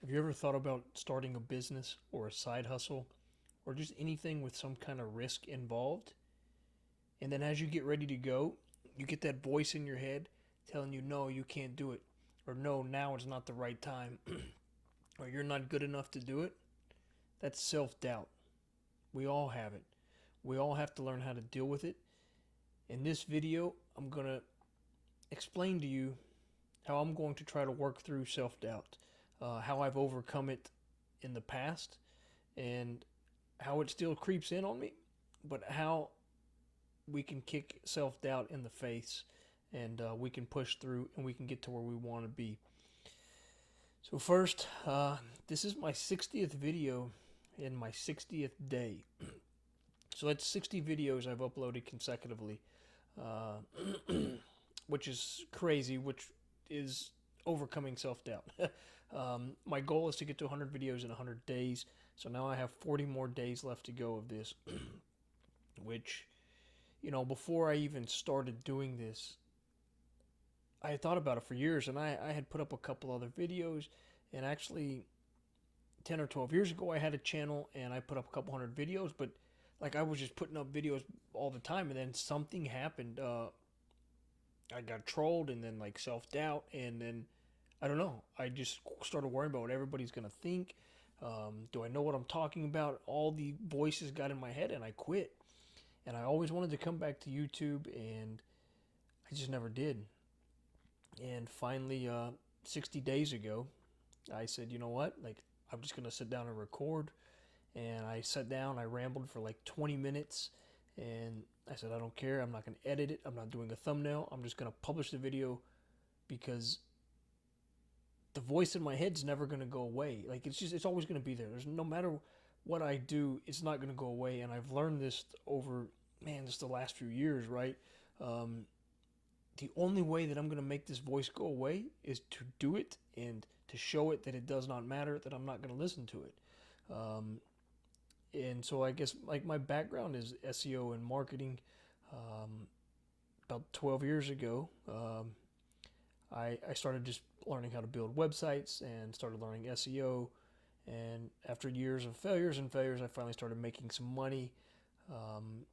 Have you ever thought about starting a business or a side hustle or just anything with some kind of risk involved? And then as you get ready to go, you get that voice in your head telling you, no, you can't do it. Or no, now is not the right time. Or you're not good enough to do it. That's self doubt. We all have it. We all have to learn how to deal with it. In this video, I'm going to explain to you how I'm going to try to work through self doubt, how I've overcome it in the past, and how it still creeps in on me, but how we can kick self doubt in the face and we can push through and we can get to where we want to be. So, first, this is my 60th video in my 60th day. So, that's 60 videos I've uploaded consecutively, uh, which is crazy, which is overcoming self doubt. My goal is to get to 100 videos in 100 days. So now I have 40 more days left to go of this, which, before I even started doing this, I had thought about it for years, and I had put up a couple other videos, and actually 10 or 12 years ago I had a channel and I put up a couple hundred videos, but like I was just putting up videos all the time, and then something happened. I got trolled, and then like self doubt, and then I don't know. I just started worrying about what everybody's gonna think. Do I know what I'm talking about? All the voices got in my head, and I quit. And I always wanted to come back to YouTube, and I just never did. And finally, 60 days ago, I said, you know what? Like, I'm just gonna sit down and record. And I sat down. I rambled for like 20 minutes, and I said, I don't care. I'm not gonna edit it. I'm not doing a thumbnail. I'm just gonna publish the video because the voice in my head's never going to go away. Like it's always going to be there. There's no matter what I do, it's not going to go away. And I've learned this over, man, just the last few years, right? Um, the only way that I'm going to make this voice go away is to do it and to show it that it does not matter, that I'm not going to listen to it. Um, and so I guess like my background is SEO and marketing. Um, about 12 years ago, I started just learning how to build websites and started learning SEO. And after years of failures and failures, I finally started making some money. Um,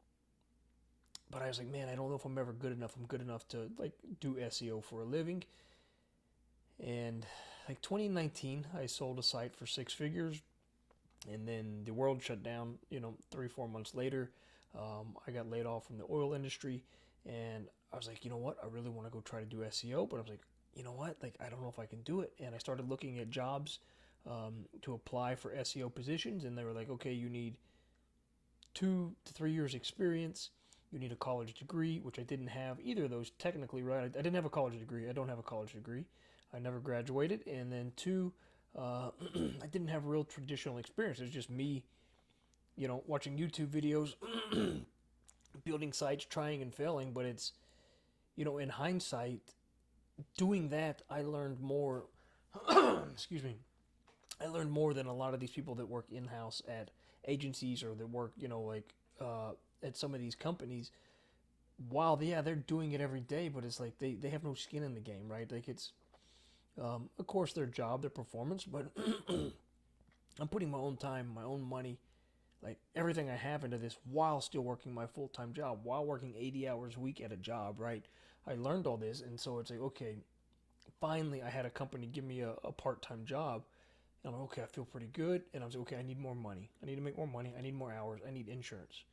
but I was like, man, I don't know if I'm ever good enough. I'm good enough to like do SEO for a living. And like 2019, I sold a site for 6 figures, and then the world shut down. 3 4 months later, I got laid off from the oil industry, and I was like, you know what? I really want to go try to do SEO, but I was like, you know what? Like, I don't know if I can do it. And I started looking at jobs to apply for SEO positions, and they were like, okay, you need 2 to 3 years experience. You need a college degree, which I didn't have either of those technically, right? I didn't have a college degree. I don't have a college degree. I never graduated. And then two, I didn't have real traditional experience. It was just me, watching YouTube videos, building sites, trying and failing. But it's, in hindsight, doing that, I learned more. Excuse me. I learned more than a lot of these people that work in house at agencies or that work, at some of these companies. While yeah, they're doing it every day, but it's like they have no skin in the game, right? Like it's, of course, their job, their performance, but I'm putting my own time, my own money, like everything I have into this while still working my full time job, while working 80 hours a week at a job, right? I learned all this, and so it's like, okay, finally I had a company give me a part time job. And I'm like, okay, I feel pretty good. And I was like, okay, I need more money. I need to make more money. I need more hours. I need insurance.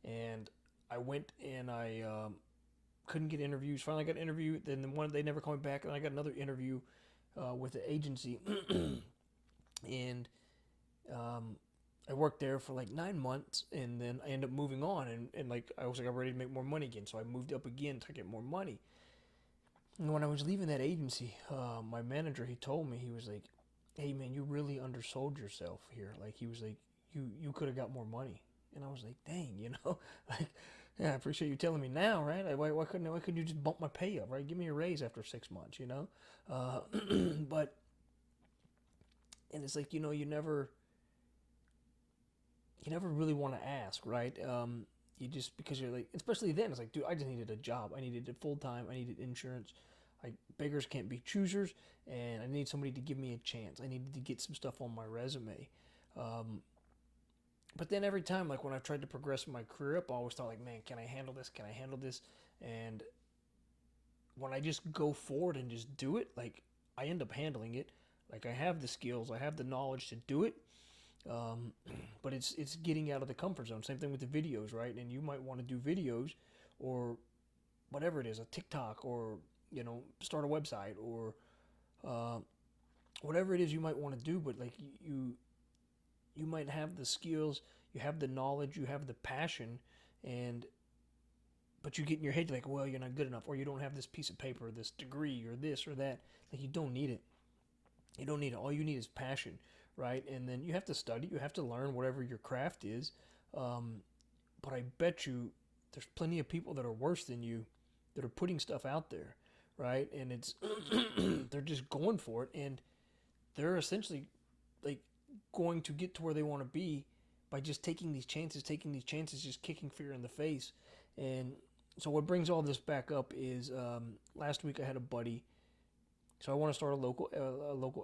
And I went and I couldn't get interviews. Finally, I got an interview. Then the one they never called me back, and I got another interview with the agency, and um, I worked there for like 9 months, and then I ended up moving on, and like I was like I'm ready to make more money again, so I moved up again to get more money. And when I was leaving that agency, my manager he told me he was like, "Hey man, you really undersold yourself here." Like he was like, "You could have got more money," and I was like, "Dang, like." Yeah, I appreciate you telling me now, right? Like, why couldn't you just bump my pay up, right? Give me a raise after 6 months. Uh, but and it's like you never really want to ask, right? You just because you're like, especially then, it's like, dude, I just needed a job. I needed it full time. I needed insurance. Like, beggars can't be choosers, and I need somebody to give me a chance. I needed to get some stuff on my resume. Um, but then every time, like when I've tried to progress my career up, I always thought, like, man, can I handle this? Can I handle this? And when I just go forward and just do it, like, I end up handling it. Like, I have the skills, I have the knowledge to do it. Um, but it's getting out of the comfort zone. Same thing with the videos, right? And you might want to do videos, or whatever it is, a TikTok, or start a website, or uh, whatever it is you might want to do. But like, you might have the skills, you have the knowledge, you have the passion, and but you get in your head like, well, you're not good enough, or you don't have this piece of paper, or this degree, or this or that. Like, you don't need it. You don't need it. All you need is passion, right? And then you have to study, you have to learn whatever your craft is. Um, but I bet you there's plenty of people that are worse than you that are putting stuff out there, right? And it's they're just going for it, and they're essentially like going to get to where they want to be by just taking these chances, just kicking fear in the face. And so what brings all this back up is last week I had a buddy. So I want to start a local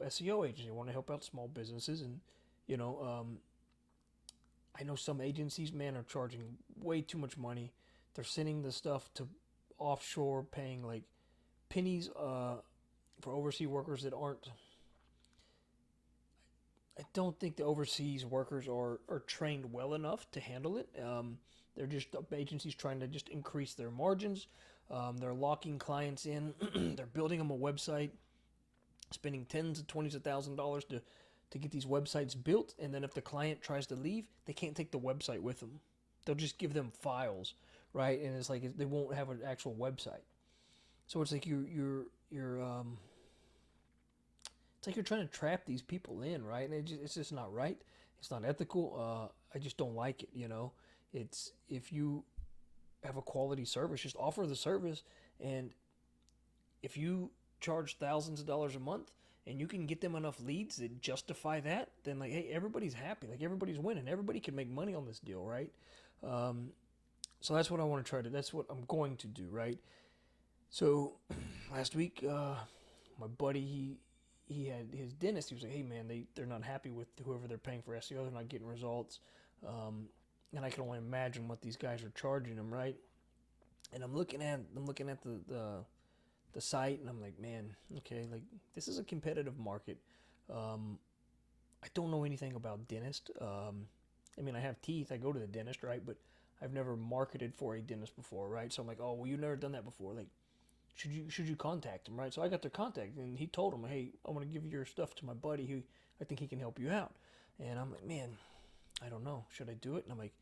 SEO agency. I want to help out small businesses, and you know, um, I know some agencies, man, are charging way too much money. They're sending the stuff to offshore, paying like pennies for overseas workers that aren't. I don't think the overseas workers are trained well enough to handle it. They're just agencies trying to just increase their margins. They're locking clients in. They're building them a website, spending tens of twenties of $1,000s to get these websites built. And then if the client tries to leave, they can't take the website with them. They'll just give them files, right? And it's like they won't have an actual website. So it's like you're it's like you're trying to trap these people in, right? And it's just not right. It's not ethical. I just don't like it. It's if you have a quality service, just offer the service, and if you charge thousands of dollars a month and you can get them enough leads that justify that, then like, hey, everybody's happy. Like, everybody's winning. Everybody can make money on this deal, right? Um, so that's what I want to try to. That's what I'm going to do, right? So last week, my buddy he had his dentist. He was like, "Hey man, they're not happy with whoever they're paying for SEO. They're not getting results." And I can only imagine what these guys are charging them, right? And I'm looking at the site, and I'm like, man, okay, like, this is a competitive market. Um, I don't know anything about dentist. I mean, I have teeth. I go to the dentist, right? But I've never marketed for a dentist before, right? So I'm like, oh, well, you've never done that before. Like, should you contact them, right? So I got their contact, and he told them, hey, I want to give your stuff to my buddy who I think he can help you out. And I'm like, man, I don't know, should I do it? And I'm like,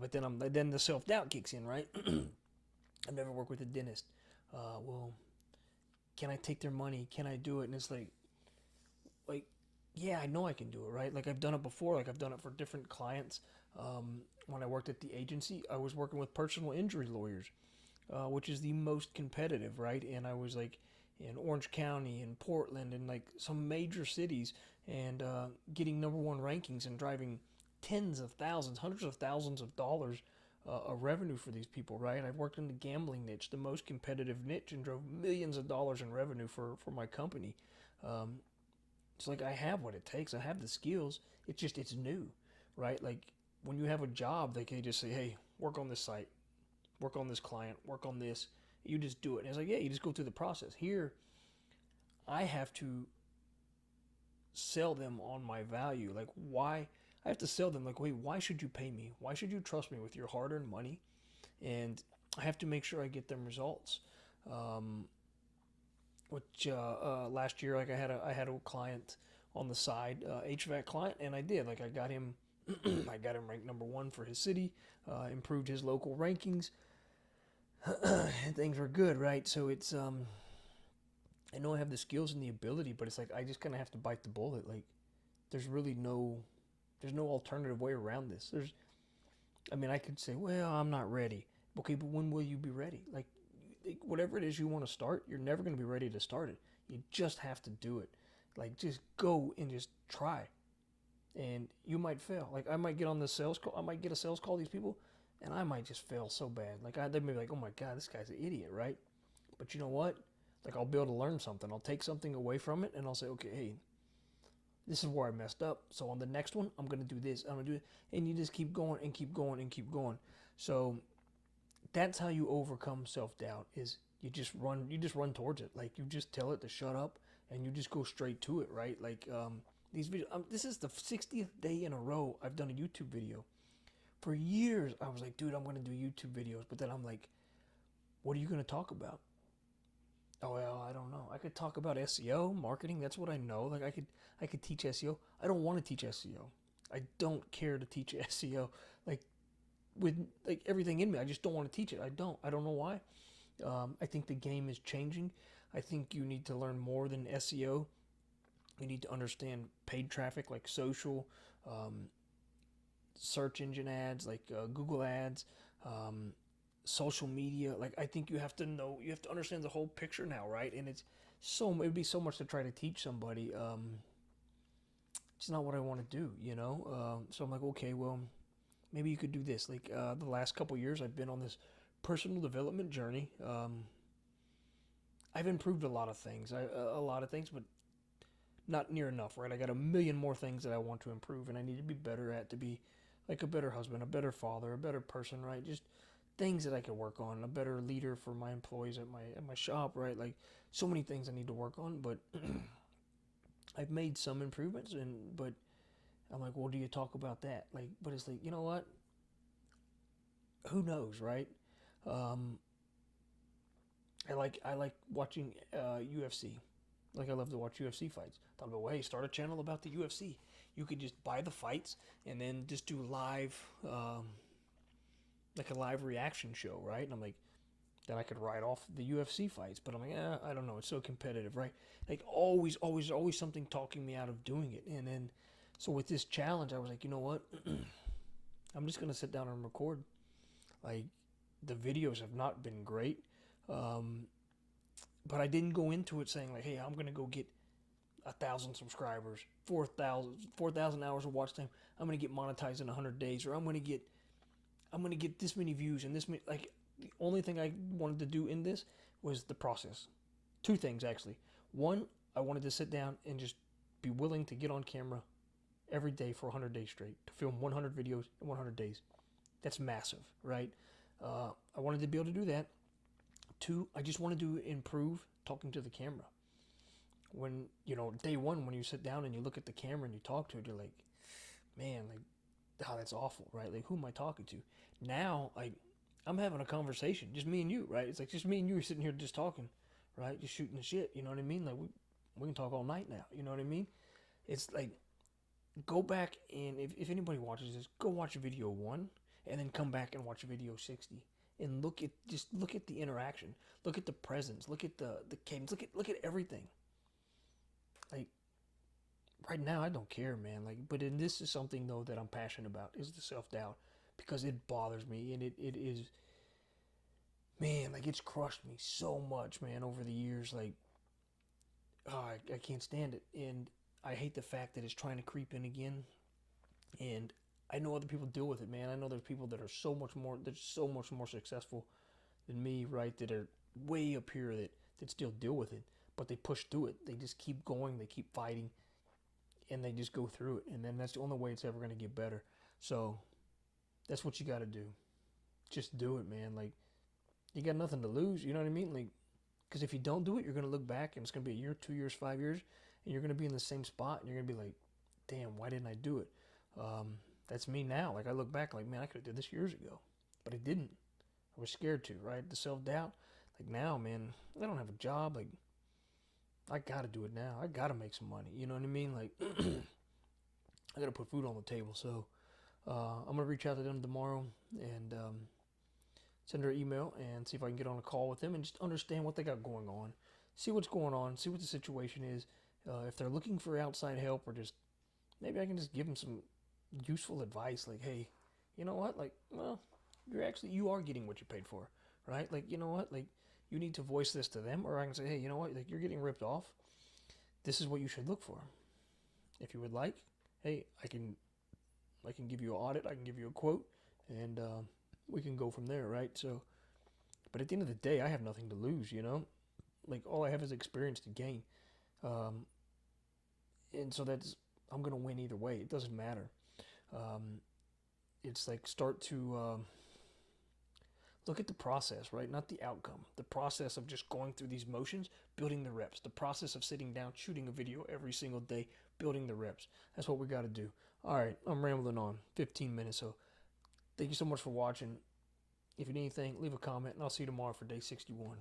but then the self doubt kicks in, right? I've never worked with a dentist. Well, can I take their money? Can I do it? And it's like, yeah, I know I can do it, right? Like, I've done it before. Like, I've done it for different clients. When I worked at the agency, I was working with personal injury lawyers, which is the most competitive, right? And I was like in Orange County and Portland and like some major cities, and getting number one rankings and driving tens of thousands, hundreds of thousands of dollars of revenue for these people, right? I've worked in the gambling niche, the most competitive niche, and drove millions of dollars in revenue for my company. Um, it's like I have what it takes. I have the skills. It's new, right? Like, when you have a job, they can just say, hey, work on this site, work on this client, work on this. You just do it. And it's like, yeah, you just go through the process. Here, I have to sell them on my value. Like, why? I have to sell them, like, wait, why should you pay me? Why should you trust me with your hard earned money? And I have to make sure I get them results. Um, which last year, like, I had a client on the side, HVAC client, and I did. Like, I got him. I got him ranked number one for his city, improved his local rankings, and things were good, right? So I know I have the skills and the ability, but it's like I just kind of have to bite the bullet. Like, there's really there's no alternative way around this. I mean, I could say, well, I'm not ready. Okay, but when will you be ready? Like, whatever it is you want to start, you're never going to be ready to start it. You just have to do it. Like, just go and just try. And you might fail. Like, I might get on the sales call. I might get a sales call, these people, and I might just fail so bad. Like, they may be like, oh my God, this guy's an idiot, right? But you know what? Like I'll be able to learn something. I'll take something away from it and I'll say, okay, hey, this is where I messed up. So on the next one, I'm gonna do this. I'm gonna do it, and you just keep going and keep going and keep going. So that's how you overcome self doubt. Is you just run towards it. Like you just tell it to shut up, and you just go straight to it. Right? Like these videos. This is the 60th day in a row I've done a YouTube video. For years, I was like, dude, I'm gonna do YouTube videos, but then I'm like, what are you gonna talk about? Oh well, I don't know. I could talk about SEO, marketing. That's what I know. Like I could teach SEO. I don't want to teach SEO. I don't care to teach SEO. Like with like everything in me, I just don't want to teach it. I don't. I don't know why. I think the game is changing. I think you need to learn more than SEO. You need to understand paid traffic like social, um, search engine ads like Google ads, um, social media. Like I think you have to know, you have to understand the whole picture now, right? And it'd be so much to try to teach somebody. It's not what I want to do, you know. So I'm like, okay, well, maybe you could do this. Like the last couple years, I've been on this personal development journey. I've improved a lot of things, but not near enough, right? I got a million more things that I want to improve, and I need to be better at to be like a better husband, a better father, a better person, right? Just things that I could work on, a better leader for my employees at my shop, right? Like so many things I need to work on, but I've made some improvements, and but I'm like, well, do you talk about that? Like, but it's like, you know what? Who knows, right? Um, I like watching UFC. Like I love to watch UFC fights. Thought about, well, hey, start a channel about the UFC. You could just buy the fights and then just do live, like a live reaction show, right? And I'm like, then I could write off the UFC fights. But I'm like, I don't know. It's so competitive, right? Like always something talking me out of doing it. And then, so with this challenge, I was like, you know what? I'm just gonna sit down and record. Like the videos have not been great, um, but I didn't go into it saying like, hey, I'm gonna go get 1,000 subscribers, 4,000 hours of watch time. I'm gonna get monetized in 100 days, or I'm gonna get this many views and this many. Like the only thing I wanted to do in this was the process. Two things actually. One, I wanted to sit down and just be willing to get on camera every day for 100 days straight to film 100 videos in 100 days. That's massive, right? I wanted to be able to do that. Two, I just wanted to improve talking to the camera. When day one, when you sit down and you look at the camera and you talk to it, you're like, man, like, oh, that's awful, right? Like, who am I talking to? Now, like, I'm having a conversation, just me and you, right? It's like just me and you are sitting here just talking, right? Just shooting the shit, you know what I mean? Like, we can talk all night now, you know what I mean? It's like, go back and if anybody watches this, go watch video one and then come back and watch video 60 and look at the interaction, look at the presence, look at the cadence, look at everything. Like right now, I don't care, man. Like, but in this is something though that I'm passionate about is the self doubt because it bothers me and it is, man, like it's crushed me so much, man, over the years. Like, oh, I can't stand it, and I hate the fact that it's trying to creep in again. And I know other people deal with it, man. I know there's people that are so much more successful than me, right? That are way up here that still deal with it, but they push through it. They just keep going. They keep fighting, and they just go through it. And then that's the only way it's ever going to get better. So that's what you got to do. Just do it, man. Like you got nothing to lose. You know what I mean? Like, because if you don't do it, you're going to look back, and it's going to be a year, 2 years, 5 years, and you're going to be in the same spot, and you're going to be like, damn, why didn't I do it? That's me now. Like I look back, like man, I could have did this years ago, but I didn't. I was scared to, right? The self doubt. Like now, man, I don't have a job. Like I gotta do it now. I gotta make some money. You know what I mean? Like I gotta put food on the table. So I'm gonna reach out to them tomorrow and send her an email and see if I can get on a call with them and just understand what they got going on. See what's going on. See what the situation is. If they're looking for outside help or just maybe I can just give them some useful advice. Like, hey, you know what? Like, well, you are getting what you paid for, right? Like, you know what? Like, you need to voice this to them, or I can say, hey, you know what? Like, you're getting ripped off. This is what you should look for. If you would like, hey, I can give you an audit. I can give you a quote, and we can go from there, right? So, but at the end of the day, I have nothing to lose, you know. like all I have is experience to gain. Um, and so that's I'm gonna win either way. It doesn't matter. Um, it's like start to look at the process, right? Not the outcome. The process of just going through these motions, building the reps. The process of sitting down, shooting a video every single day, building the reps. That's what we got to do. All right, I'm rambling on. 15 minutes. So thank you so much for watching. If you need anything, leave a comment, and I'll see you tomorrow for day 61.